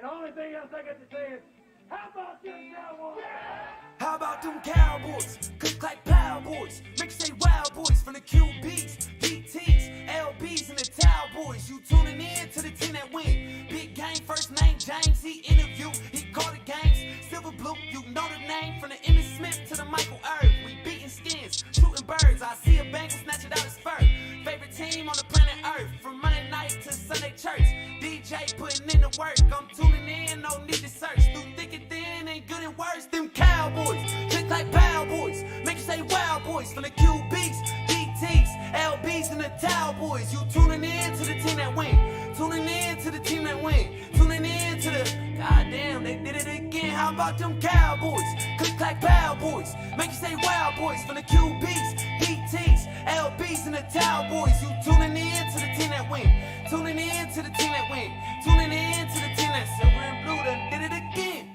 And the only thing else I got to say is, how about them Cowboys? Yeah! How about them Cowboys? Click like Power Boys. Make you say wow boys from the QBs, DTs, LBs, and the Cowboys. You tuning in to the team that win. Big game, first name James. He interviewed, he called the games. Silver blue, you know the name. From the Emmitt Smith to the Michael Irv. We beating skins, shooting birds. I see a Bengal snatch it out his fur. Favorite team on the planet Earth. From Monday night to Sunday church. DJ putting in the work. I'm tuning in, no need to search. Through thick and thin, ain't good and worse. Them Cowboys, click like Power Boys. Make you say wow boys. From the QBs, DTs, LBs, and the Cowboys. You tuning in to the team that win. Tuning in to the team that win. Tuning in to the, goddamn, they did it again. How about them Cowboys? Click like Power Boys. Make you say wow boys. From the QBs, DTs, LBs, and the Cowboys. You tuning in to the team that win. Tuning in to the team that win. Tuning in to the team that silver and blue done did it again.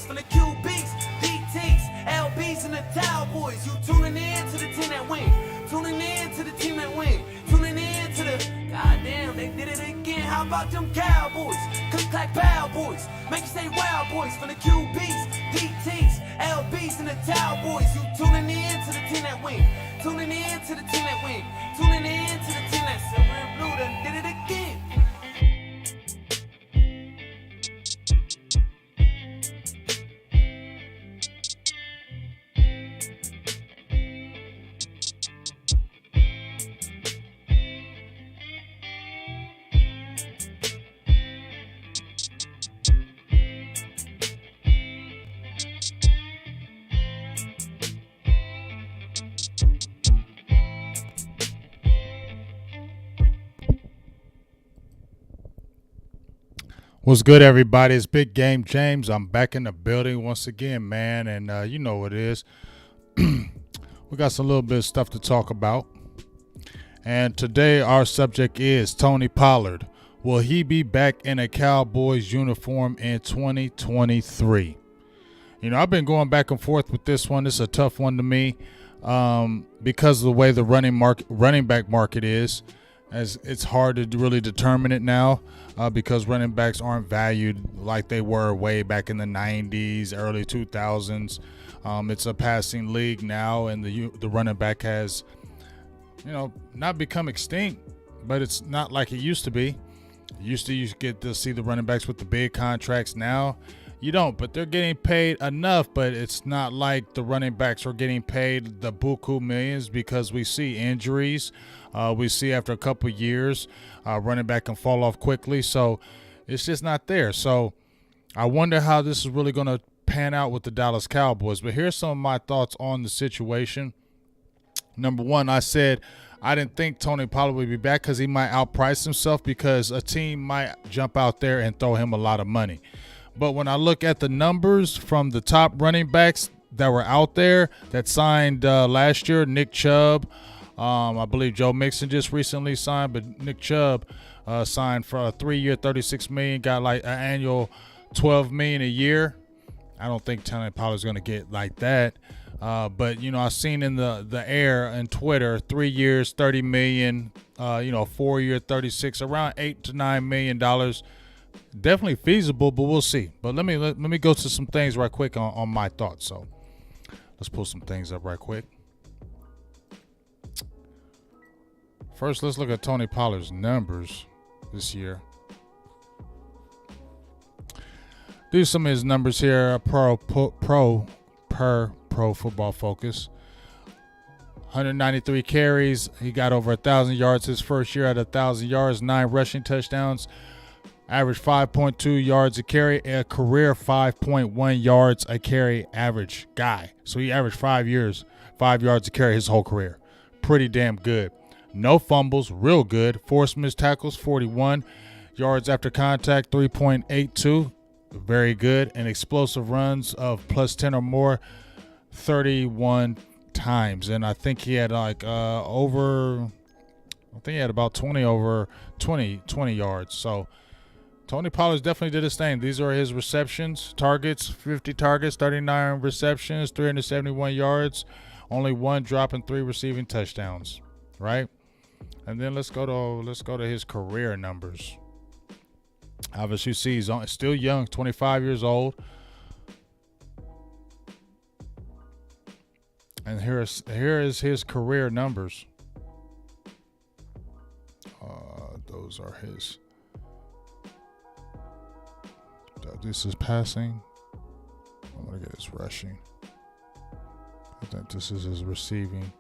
From the QBs, DTs, LBs, and the Cowboys. You tuning in to the team that win. Tuning in to the team that win. Tuning in to the, goddamn, they did it again. How about them Cowboys? Click like Power Boys. Make you say wow boys. From the QBs, DTs, LBs, and the Cowboys. You tuning in to the team that win. Tuning in to the team that win. Tuning in to the team that silver and blue done did it again. What's good, everybody? It's Big Game James. I'm back in the building once again, man, and you know what it is. We got some little bit of stuff to talk about. And today our subject is Tony Pollard. Will he be back in a Cowboys uniform in 2023? You know, I've been going back and forth with this one. It's a tough one to me because of the way the running back market is. As it's hard to really determine it now because running backs aren't valued like they were way back in the 90s, early 2000s. It's a passing league now, and the running back has, you know, not become extinct, but it's not like it used to be. You get to see the running backs with the big contracts. Now you don't, but they're getting paid enough, but it's not like the running backs are getting paid the buku millions because we see injuries. We see after a couple of years, running back can fall off quickly. So it's just not there. So I wonder how this is really going to pan out with the Dallas Cowboys. But here's some of my thoughts on the situation. Number one, I said I didn't think Tony Pollard would be back because he might outprice himself because a team might jump out there and throw him a lot of money. But when I look at the numbers from the top running backs that were out there that signed last year, Nick Chubb, I believe Joe Mixon just recently signed, but Nick Chubb signed for a 3-year, $36 million, got like an annual $12 million a year. I don't think Tony Pollard's going to get like that. But, you know, I've seen in the air and Twitter, 3 years, $30 million, 4-year, 36, around $8 to $9 million. Definitely feasible, but we'll see. But let me go to some things right quick on my thoughts. So let's pull some things up right quick. First, let's look at Tony Pollard's numbers this year. These are some of his numbers here. Per Pro Football Focus. 193 carries. He got over 1,000 yards his first year at 1,000 yards. 9 rushing touchdowns. Average 5.2 yards a carry. A career 5.1 yards a carry average guy. So he averaged 5 yards a carry his whole career. Pretty damn good. No fumbles, real good. Forced missed tackles, 41. Yards after contact, 3.82. Very good. And explosive runs of plus 10 or more, 31 times. And I think he had like I think he had about 20 yards. So Tony Pollard definitely did his thing. These are his receptions, targets, 50 targets, 39 receptions, 371 yards, only one drop and 3 receiving touchdowns, right? And then let's go to his career numbers. Obviously, you see he's still young, 25 years old. And here is his career numbers. Those are his. This is passing. I'm gonna get his rushing. I think this is his receiving.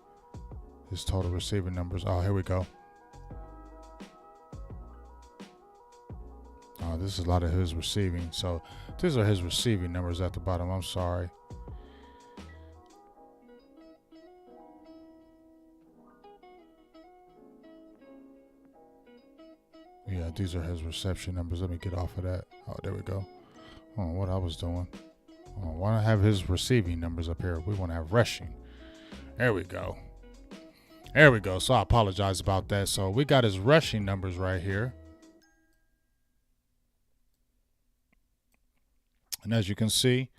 His total receiving numbers. Oh, here we go. Oh, this is a lot of his receiving. So these are his receiving numbers at the bottom. I'm sorry. Yeah, these are his reception numbers. Let me get off of that. Oh, there we go. Oh, what I was doing. Oh, why not have his receiving numbers up here? We want to have rushing. There we go. There we go. So I apologize about that. So we got his rushing numbers right here. And as you can see,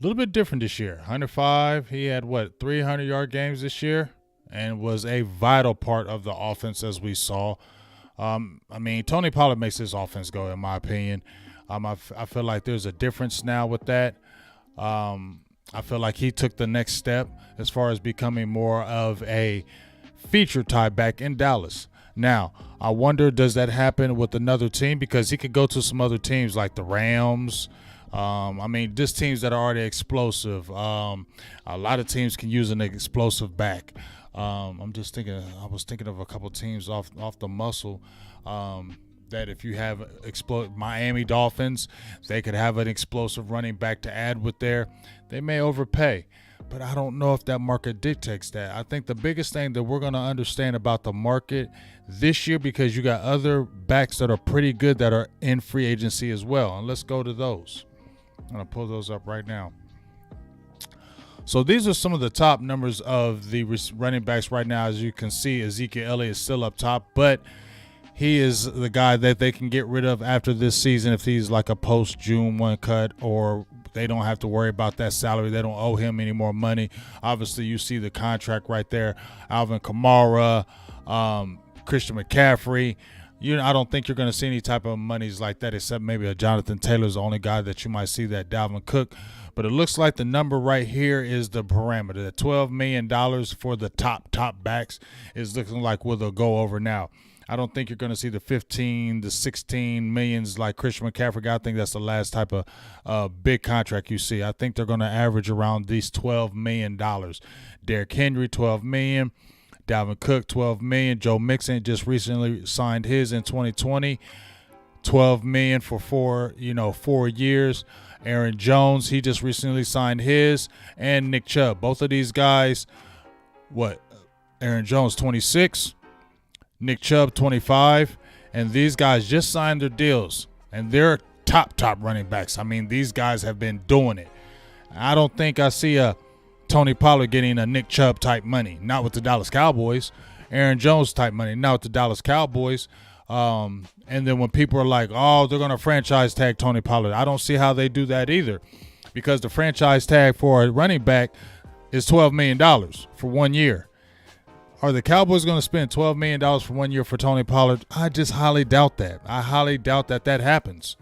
a little bit different this year. 105. He had, 300-yard games this year and was a vital part of the offense as we saw. I mean, Tony Pollard makes this offense go, in my opinion. I feel like there's a difference now with that. I feel like he took the next step as far as becoming more of a feature type back in Dallas. Now, I wonder, does that happen with another team? Because he could go to some other teams like the Rams. I mean, just teams that are already explosive. A lot of teams can use an explosive back. I'm just thinking. I was thinking of a couple teams off the muscle. That if you have Miami Dolphins, they could have an explosive running back to add with there. They may overpay, but I don't know if that market dictates that. I think the biggest thing that we're going to understand about the market this year, because you got other backs that are pretty good that are in free agency as well. And let's go to those. I'm going to pull those up right now. So these are some of the top numbers of the running backs right now. As you can see, Ezekiel Elliott is still up top, but he is the guy that they can get rid of after this season if he's like a post-June 1 cut, or they don't have to worry about that salary. They don't owe him any more money. Obviously, you see the contract right there. Alvin Kamara, Christian McCaffrey. I don't think you're going to see any type of monies like that, except maybe a Jonathan Taylor's the only guy that you might see, that Dalvin Cook. But it looks like the number right here is the parameter. The $12 million for the top backs is looking like what they'll go over now. I don't think you're going to see the 15 to 16 millions like Christian McCaffrey got. I think that's the last type of big contract you see. I think they're going to average around these $12 million. Derrick Henry, $12 million. Dalvin Cook, $12 million. Joe Mixon just recently signed his in 2020, $12 million for 4 years. Aaron Jones, he just recently signed his, and Nick Chubb. Both of these guys, Aaron Jones, 26. Nick Chubb, 25, and these guys just signed their deals, and they're top running backs. I mean, these guys have been doing it. I don't think I see a Tony Pollard getting a Nick Chubb type money, not with the Dallas Cowboys. Aaron Jones type money, not with the Dallas Cowboys. And then when people are like, oh, they're going to franchise tag Tony Pollard, I don't see how they do that either, because the franchise tag for a running back is $12 million for 1 year. Are the Cowboys going to spend $12 million for 1 year for Tony Pollard? I just highly doubt that. I highly doubt that happens.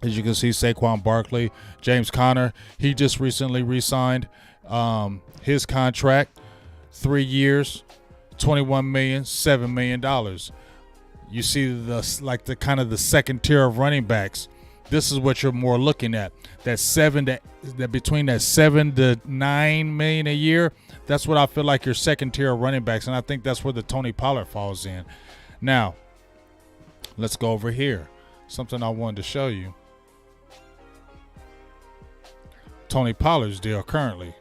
As you can see, Saquon Barkley, James Conner, he just recently re-signed his contract, 3 years, $21 million, $7 million. You see the kind of the second tier of running backs. This is what you're more looking at. Between that $7 to $9 million a year. That's what I feel like your second tier of running backs, and I think that's where the Tony Pollard falls in. Now, let's go over here. Something I wanted to show you. Tony Pollard's deal currently.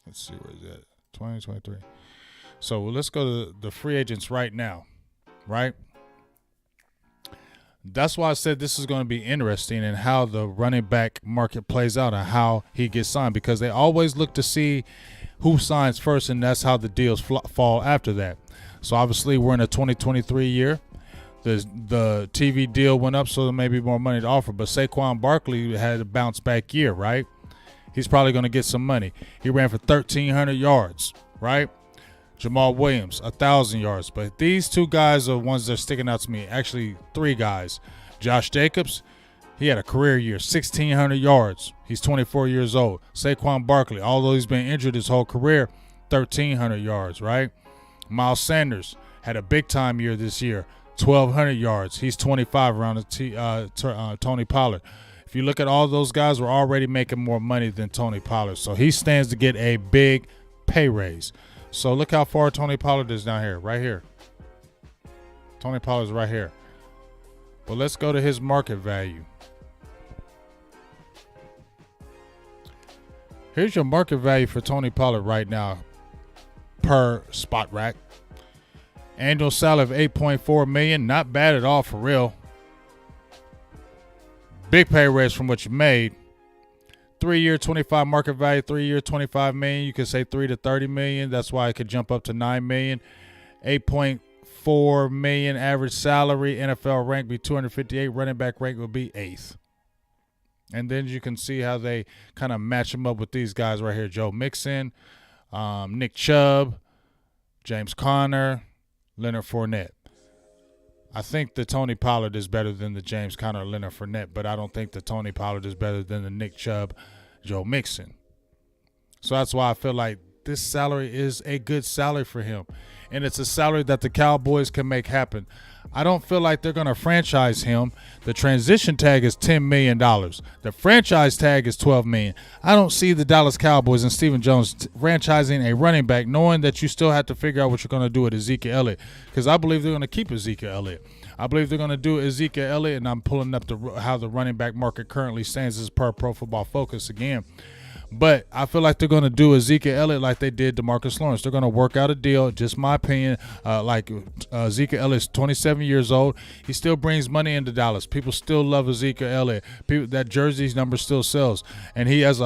Let's see, where is that? 2023. So let's go to the free agents right now, right? That's why I said this is going to be interesting and how the running back market plays out and how he gets signed, because they always look to see who signs first, and that's how the deals fall after that. So obviously we're in a 2023 year. The TV deal went up, so there may be more money to offer. But Saquon Barkley had a bounce back year, right? He's probably going to get some money. He ran for 1,300 yards, right? Jamal Williams, 1,000 yards. But these two guys are ones that are sticking out to me. Actually, three guys. Josh Jacobs, he had a career year, 1,600 yards. He's 24 years old. Saquon Barkley, although he's been injured his whole career, 1,300 yards, right? Miles Sanders had a big-time year this year, 1,200 yards. He's 25 around Tony Pollard. If you look at all those guys, we're already making more money than Tony Pollard. So he stands to get a big pay raise. So look how far Tony Pollard is down here, right here. Tony Pollard's right here. But let's go to his market value. Here's your market value for Tony Pollard right now per spot rack. Annual salary of $8.4 million. Not bad at all, for real. Big pay raise from what you made. 3-year 25 market value, 3-year 25 million. You could say 3 to 30 million. That's why it could jump up to 9 million. 8.4 million average salary. NFL rank be 258. Running back rank will be 8th. And then you can see how they kind of match him up with these guys right here. Joe Mixon, Nick Chubb, James Conner, Leonard Fournette. I think the Tony Pollard is better than the James Conner, Leonard Fournette, but I don't think the Tony Pollard is better than the Nick Chubb, Joe Mixon. So that's why I feel like this salary is a good salary for him. And it's a salary that the Cowboys can make happen. I don't feel like they're going to franchise him. The transition tag is $10 million. The franchise tag is $12 million. I don't see the Dallas Cowboys and Stephen Jones franchising a running back, knowing that you still have to figure out what you're going to do with Ezekiel Elliott, because I believe they're going to keep Ezekiel Elliott. I believe they're going to do Ezekiel Elliott, and I'm pulling up how the running back market currently stands as per Pro Football Focus again. But I feel like they're going to do Ezekiel Elliott like they did DeMarcus Lawrence. They're going to work out a deal, just my opinion. Ezekiel Elliott's 27 years old. He still brings money into Dallas. People still love Ezekiel Elliott. That jersey's number still sells. And he has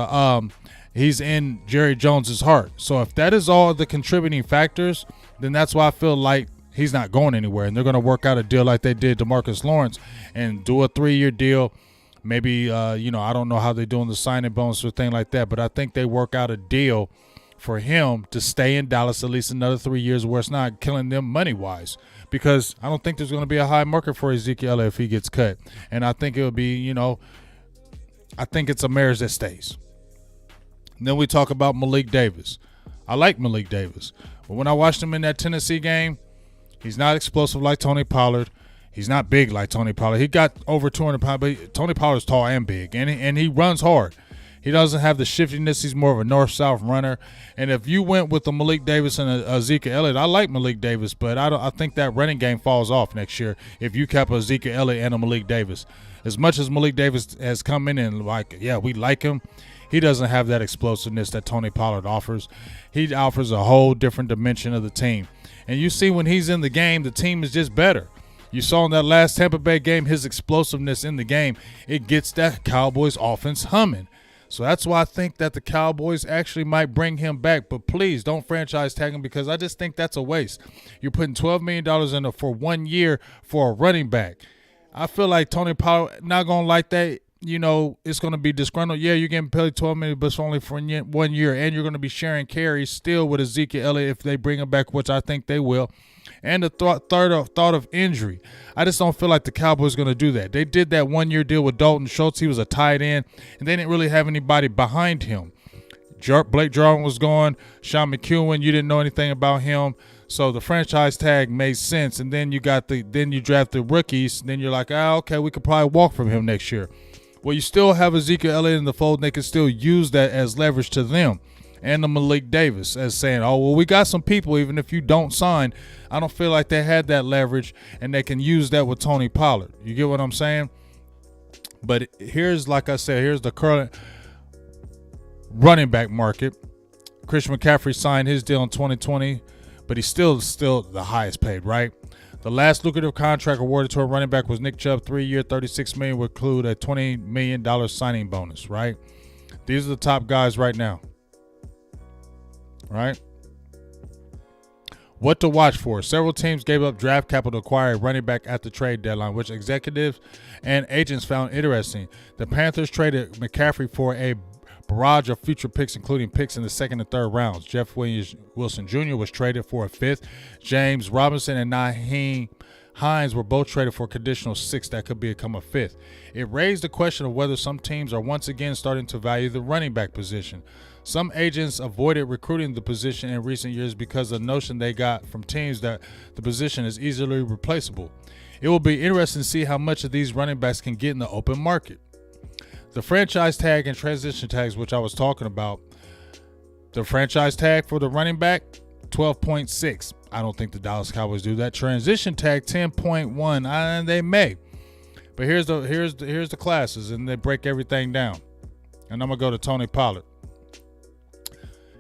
he's in Jerry Jones's heart. So if that is all the contributing factors, then that's why I feel like he's not going anywhere. And they're going to work out a deal like they did DeMarcus Lawrence and do a 3-year deal. Maybe, I don't know how they're doing the signing bonus or thing like that, but I think they work out a deal for him to stay in Dallas at least another 3 years where it's not killing them money-wise, because I don't think there's going to be a high market for Ezekiel Elliott if he gets cut. And I think it would be, I think it's a marriage that stays. And then we talk about Malik Davis. I like Malik Davis. But when I watched him in that Tennessee game, he's not explosive like Tony Pollard. He's not big like Tony Pollard. He got over 200 pounds, but Tony Pollard's tall and big, and he runs hard. He doesn't have the shiftiness. He's more of a north-south runner. And if you went with the Malik Davis and Ezekiel Elliott, I like Malik Davis, but I think that running game falls off next year if you kept Ezekiel Elliott and a Malik Davis. As much as Malik Davis has come in and we like him, he doesn't have that explosiveness that Tony Pollard offers. He offers a whole different dimension of the team. And you see when he's in the game, the team is just better. You saw in that last Tampa Bay game, his explosiveness in the game, it gets that Cowboys offense humming. So that's why I think that the Cowboys actually might bring him back. But please don't franchise tag him, because I just think that's a waste. You're putting $12 million in for 1 year for a running back. I feel like Tony Pollard not going to like that. It's going to be disgruntled. Yeah, you're getting paid $12 million, but it's only for 1 year. And you're going to be sharing carries still with Ezekiel Elliott if they bring him back, which I think they will. And the thought of injury. I just don't feel like the Cowboys are going to do that. They did that 1-year deal with Dalton Schultz. He was a tight end, and they didn't really have anybody behind him. Blake Jarwin was gone. Sean McEwen, you didn't know anything about him. So the franchise tag made sense. And then you draft the rookies. And then you're like, okay, we could probably walk from him next year. Well, you still have Ezekiel Elliott in the fold, and they can still use that as leverage to them. And the Malik Davis as saying, we got some people, even if you don't sign. I don't feel like they had that leverage, and they can use that with Tony Pollard. You get what I'm saying? But here's the current running back market. Christian McCaffrey signed his deal in 2020, but he's still the highest paid, right? The last lucrative contract awarded to a running back was Nick Chubb, 3-year, $36 million, would include a $20 million signing bonus, right? These are the top guys right now, right? What to watch for. Several teams gave up draft capital to acquire a running back at the trade deadline, which executives and agents found interesting. The Panthers traded McCaffrey for a barrage of future picks, including picks in the second and third rounds. Jeff Wilson Jr. was traded for a fifth. James Robinson and Nyheim Hines were both traded for a conditional sixth that could become a fifth. It raised the question of whether some teams are once again starting to value the running back position. Some agents avoided recruiting the position in recent years because of the notion they got from teams that the position is easily replaceable. It will be interesting to see how much of these running backs can get in the open market. The franchise tag and transition tags, which I was talking about, the franchise tag for the running back, 12.6. I don't think the Dallas Cowboys do that. Transition tag, 10.1. And they may. But here's the classes, and they break everything down. And I'm gonna go to Tony Pollard.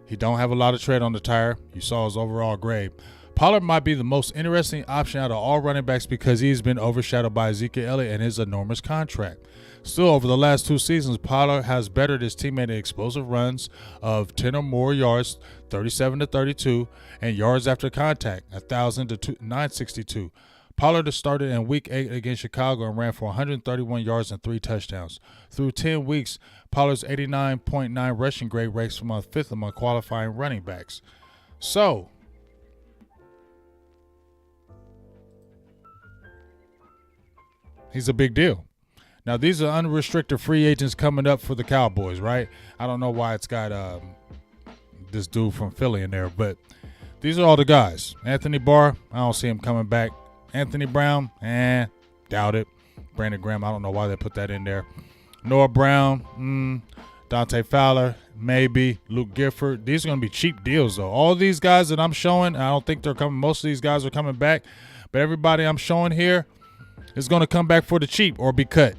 He don't have a lot of tread on the tire. You saw his overall grade. Pollard might be the most interesting option out of all running backs because he's been overshadowed by Ezekiel Elliott and his enormous contract. Still, over the last 2 seasons, Pollard has bettered his teammate in explosive runs of 10 or more yards, 37 to 32, and yards after contact, 1,000 to 962. Pollard started in Week 8 against Chicago and ran for 131 yards and 3 touchdowns. Through 10 weeks, Pollard's 89.9 rushing grade ranks from 5th among qualifying running backs. So, he's a big deal. Now, these are unrestricted free agents coming up for the Cowboys, right? I don't know why it's got this dude from Philly in there, but these are all the guys. Anthony Barr, I don't see him coming back. Anthony Brown, doubt it. Brandon Graham, I don't know why they put that in there. Noah Brown, Dante Fowler, maybe. Luke Gifford. These are going to be cheap deals, though. All these guys that I'm showing, I don't think they're coming. Most of these guys are coming back. But everybody I'm showing here is going to come back for the cheap or be cut.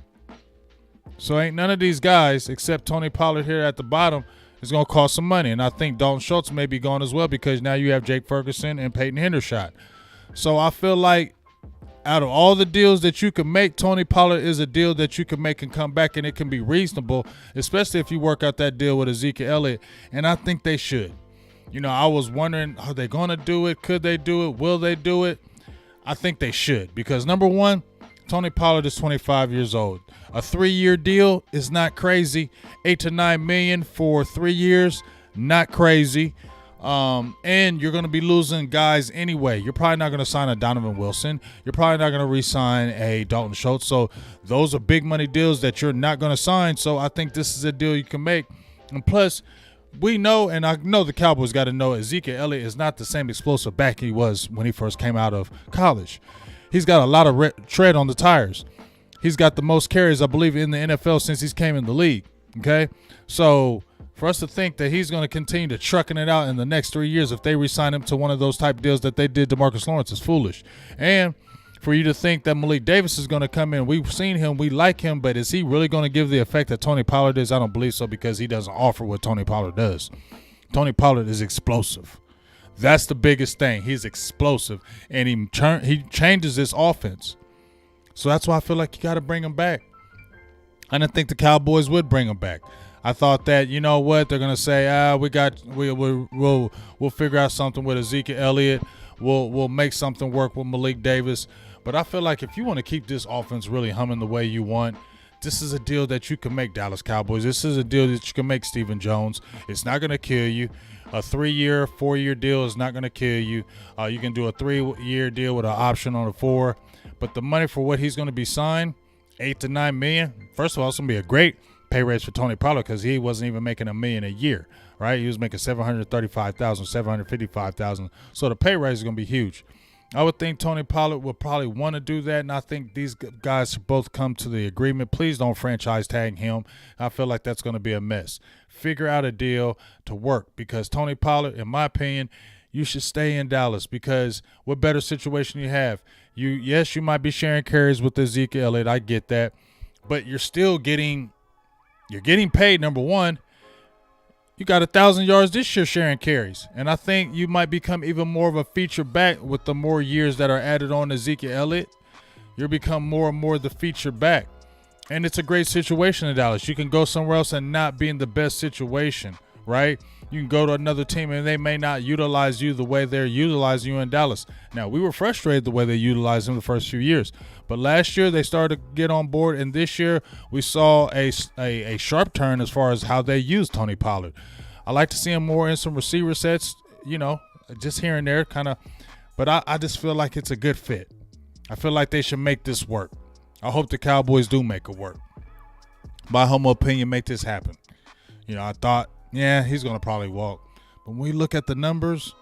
So ain't none of these guys, except Tony Pollard here at the bottom, is going to cost some money. And I think Dalton Schultz may be gone as well because now you have Jake Ferguson and Peyton Hendershot. So I feel like out of all the deals that you can make, Tony Pollard is a deal that you can make and come back, and it can be reasonable, especially if you work out that deal with Ezekiel Elliott, and I think they should. You know, I was wondering, are they going to do it? Could they do it? Will they do it? I think they should because, number one, Tony Pollard is 25 years old. A 3-year deal is not crazy. $8 to $9 million for 3 years, not crazy. And you're going to be losing guys anyway. You're probably not going to sign a Donovan Wilson. You're probably not going to re-sign a Dalton Schultz. So those are big money deals that you're not going to sign. So I think this is a deal you can make. And plus, we know, and I know the Cowboys got to know, Ezekiel Elliott is not the same explosive back he was when he first came out of college. He's got a lot of tread on the tires. He's got the most carries, I believe, in the NFL since he's came in the league. Okay? So for us to think that he's going to continue to trucking it out in the next 3 years if they re-sign him to one of those type deals that they did to Marcus Lawrence is foolish. And for you to think that Malik Davis is going to come in, we've seen him, we like him, but is he really going to give the effect that Tony Pollard is? I don't believe so because he doesn't offer what Tony Pollard does. Tony Pollard is explosive. That's the biggest thing. He's explosive, and he changes this offense. So that's why I feel like you got to bring him back. I didn't think the Cowboys would bring him back. I thought that, you know what, they're gonna say, we'll figure out something with Ezekiel Elliott. We'll make something work with Malik Davis. But I feel like if you want to keep this offense really humming the way you want, this is a deal that you can make, Dallas Cowboys. This is a deal that you can make, Stephen Jones. It's not gonna kill you. A 3-year, 4-year deal is not gonna kill you. You can do a 3-year deal with an option on a 4. But the money for what he's gonna be signed, $8 to $9 million. First of all, it's gonna be a great pay raise for Tony Pollard because he wasn't even making $1 million a year, right? He was making $735,000, $755,000. So the pay raise is going to be huge. I would think Tony Pollard will probably want to do that, and I think these guys should both come to the agreement. Please don't franchise tag him. I feel like that's going to be a mess. Figure out a deal to work because Tony Pollard, in my opinion, you should stay in Dallas because what better situation you have? Yes, you might be sharing carries with Ezekiel Elliott. I get that, but you're still getting paid, number one. You got 1,000 yards this year sharing carries. And I think you might become even more of a feature back with the more years that are added on to Ezekiel Elliott. You'll become more and more the feature back. And it's a great situation in Dallas. You can go somewhere else and not be in the best situation, right? You can go to another team and they may not utilize you the way they're utilizing you in Dallas. Now, we were frustrated the way they utilized him the first few years. But last year they started to get on board, and this year we saw a sharp turn as far as how they use Tony Pollard. I like to see him more in some receiver sets, just here and there kind of. But I just feel like it's a good fit. I feel like they should make this work. I hope the Cowboys do make it work. My humble opinion, make this happen. I thought, he's going to probably walk. But when we look at the numbers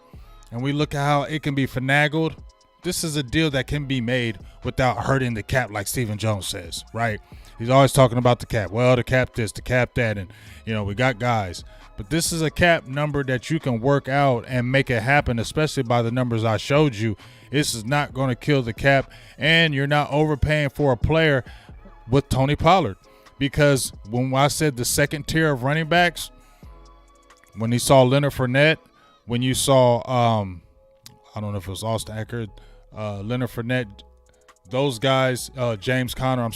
and we look at how it can be finagled, this is a deal that can be made without hurting the cap, like Stephen Jones says, right? He's always talking about the cap. Well, the cap this, the cap that, and, we got guys. But this is a cap number that you can work out and make it happen, especially by the numbers I showed you. This is not going to kill the cap, and you're not overpaying for a player with Tony Pollard. Because when I said the second tier of running backs, when you saw Leonard Fournette, when you saw, I don't know if it was Austin Eckler, Leonard Fournette, those guys, James Conner,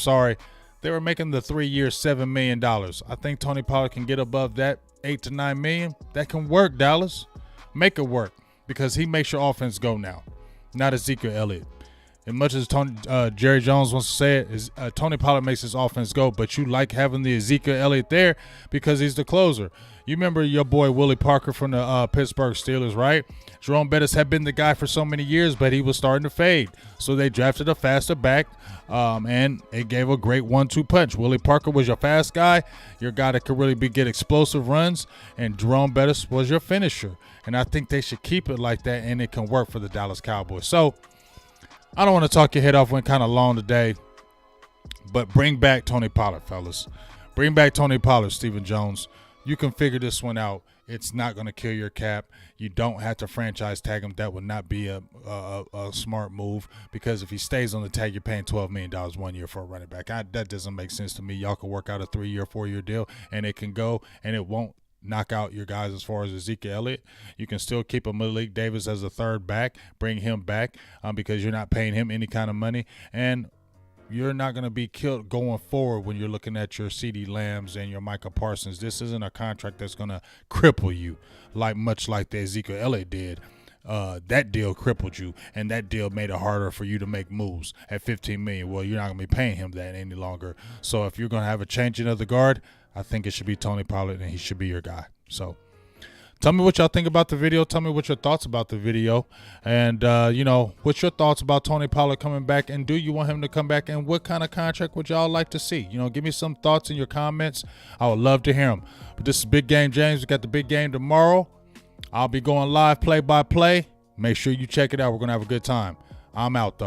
they were making the 3 years $7 million. I think Tony Pollard can get above that, $8 to $9 million. That can work, Dallas. Make it work, because he makes your offense go now, not Ezekiel Elliott. As much as Jerry Jones wants to say it, Tony Pollard makes his offense go, but you like having the Ezekiel Elliott there because he's the closer. You remember your boy Willie Parker from the Pittsburgh Steelers, right? Jerome Bettis had been the guy for so many years, but he was starting to fade. So they drafted a faster back, and it gave a great 1-2 punch. Willie Parker was your fast guy, your guy that could really get explosive runs, and Jerome Bettis was your finisher. And I think they should keep it like that, and it can work for the Dallas Cowboys. So I don't want to talk your head off. Went kind of long today, but bring back Tony Pollard, fellas. Bring back Tony Pollard, Stephen Jones. You can figure this one out. It's not going to kill your cap. You don't have to franchise tag him. That would not be a smart move, because if he stays on the tag, you're paying $12 million 1 year for a running back. That doesn't make sense to me. Y'all can work out a 3-year, 4-year deal, and it can go, and it won't knock out your guys as far as Ezekiel Elliott. You can still keep a Malik Davis as a third back, bring him back because you're not paying him any kind of money, and you're not going to be killed going forward when you're looking at your CeeDee Lambs and your Micah Parsons. This isn't a contract that's going to cripple you much like the Ezekiel Elliott did. That deal crippled you, and that deal made it harder for you to make moves at $15 million. Well, you're not going to be paying him that any longer. So if you're going to have a changing of the guard, I think it should be Tony Pollard, and he should be your guy. So tell me what y'all think about the video. Tell me what your thoughts about the video. And, what's your thoughts about Tony Pollard coming back? And do you want him to come back? And what kind of contract would y'all like to see? Give me some thoughts in your comments. I would love to hear them. But this is Big Game James. We got the big game tomorrow. I'll be going live play-by-play. Make sure you check it out. We're going to have a good time. I'm out, though.